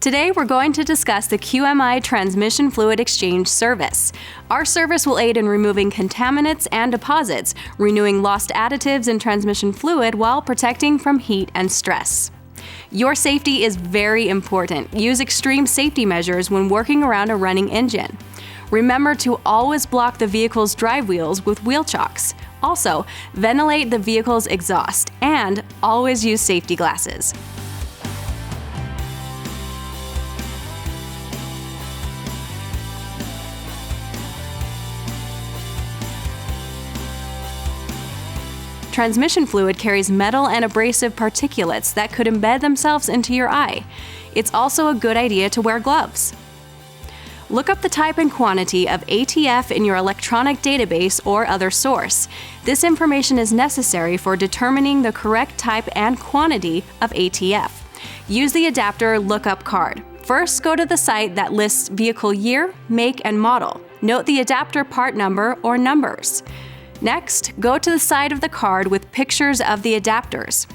Today, we're going to discuss the QMI Transmission Fluid Exchange service. Our service will aid in removing contaminants and deposits, renewing lost additives in transmission fluid while protecting from heat and stress. Your safety is very important. Use extreme safety measures when working around a running engine. Remember to always block the vehicle's drive wheels with wheel chocks. Also, ventilate the vehicle's exhaust and always use safety glasses. Transmission fluid carries metal and abrasive particulates that could embed themselves into your eye. It's also a good idea to wear gloves. Look up the type and quantity of ATF in your electronic database or other source. This information is necessary for determining the correct type and quantity of ATF. Use the adapter lookup card. First, go to the site that lists vehicle year, make, and model. Note the adapter part number or numbers. Next, go to the side of the card with pictures of the adapters.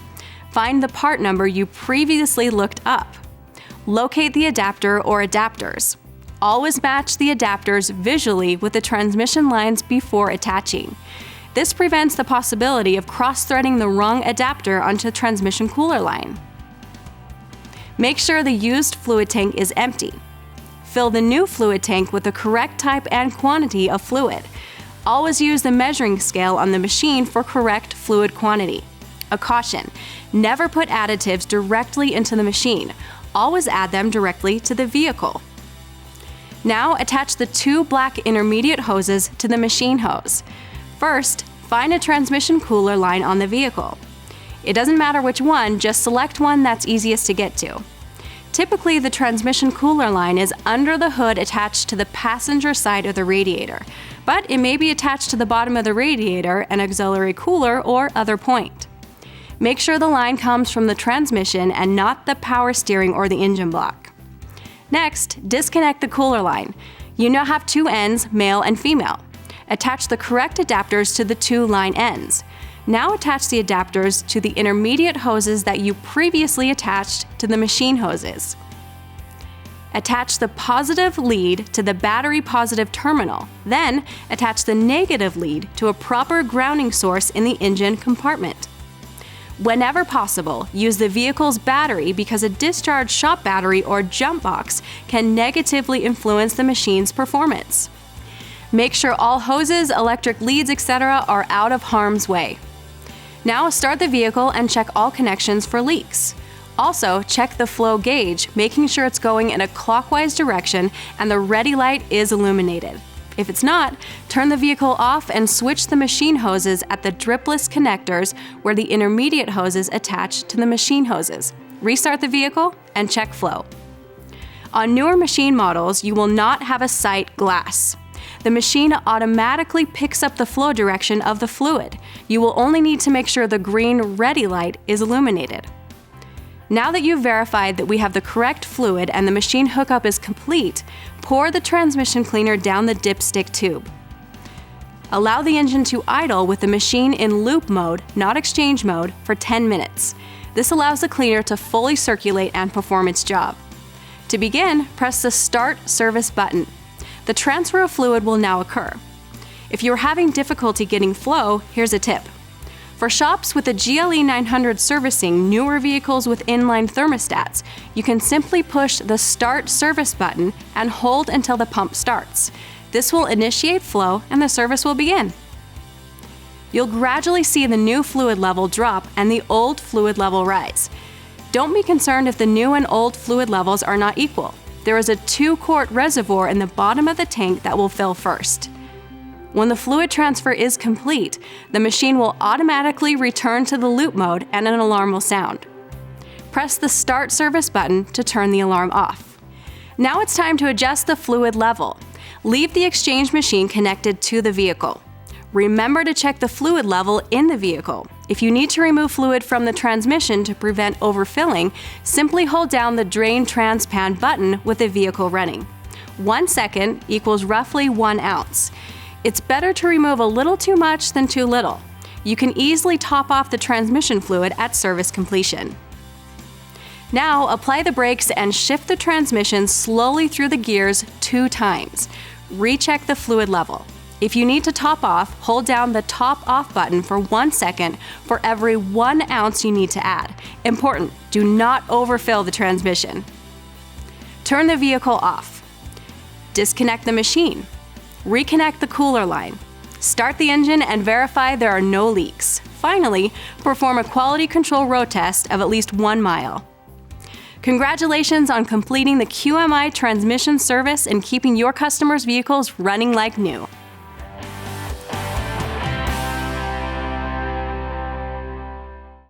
Find the part number you previously looked up. Locate the adapter or adapters. Always match the adapters visually with the transmission lines before attaching. This prevents the possibility of cross-threading the wrong adapter onto the transmission cooler line. Make sure the used fluid tank is empty. Fill the new fluid tank with the correct type and quantity of fluid. Always use the measuring scale on the machine for correct fluid quantity. A caution: never put additives directly into the machine. Always add them directly to the vehicle. Now attach the two black intermediate hoses to the machine hose. First, find a transmission cooler line on the vehicle. It doesn't matter which one, just select one that's easiest to get to. Typically, the transmission cooler line is under the hood attached to the passenger side of the radiator, but it may be attached to the bottom of the radiator, an auxiliary cooler, or other point. Make sure the line comes from the transmission and not the power steering or the engine block. Next, disconnect the cooler line. You now have two ends, male and female. Attach the correct adapters to the two line ends. Now attach the adapters to the intermediate hoses that you previously attached to the machine hoses. Attach the positive lead to the battery positive terminal. Then, attach the negative lead to a proper grounding source in the engine compartment. Whenever possible, use the vehicle's battery because a discharged shop battery or jump box can negatively influence the machine's performance. Make sure all hoses, electric leads, etc. are out of harm's way. Now start the vehicle and check all connections for leaks. Also, check the flow gauge, making sure it's going in a clockwise direction and the ready light is illuminated. If it's not, turn the vehicle off and switch the machine hoses at the dripless connectors where the intermediate hoses attach to the machine hoses. Restart the vehicle and check flow. On newer machine models, you will not have a sight glass. The machine automatically picks up the flow direction of the fluid. You will only need to make sure the green ready light is illuminated. Now that you've verified that we have the correct fluid and the machine hookup is complete, pour the transmission cleaner down the dipstick tube. Allow the engine to idle with the machine in loop mode, not exchange mode, for 10 minutes. This allows the cleaner to fully circulate and perform its job. To begin, press the Start Service button. The transfer of fluid will now occur. If you're having difficulty getting flow, here's a tip. For shops with a GLE 900 servicing newer vehicles with inline thermostats, you can simply push the Start Service button and hold until the pump starts. This will initiate flow and the service will begin. You'll gradually see the new fluid level drop and the old fluid level rise. Don't be concerned if the new and old fluid levels are not equal. There is a 2-quart reservoir in the bottom of the tank that will fill first. When the fluid transfer is complete, the machine will automatically return to the loop mode and an alarm will sound. Press the Start Service button to turn the alarm off. Now it's time to adjust the fluid level. Leave the exchange machine connected to the vehicle. Remember to check the fluid level in the vehicle. If you need to remove fluid from the transmission to prevent overfilling, simply hold down the Drain Transpan button with the vehicle running. 1 second equals roughly 1 ounce. It's better to remove a little too much than too little. You can easily top off the transmission fluid at service completion. Now, apply the brakes and shift the transmission slowly through the gears 2 times. Recheck the fluid level. If you need to top off, hold down the top off button for 1 second for every 1 ounce you need to add. Important, do not overfill the transmission. Turn the vehicle off. Disconnect the machine. Reconnect the cooler line. Start the engine and verify there are no leaks. Finally, perform a quality control road test of at least 1 mile. Congratulations on completing the QMI transmission service and keeping your customers' vehicles running like new.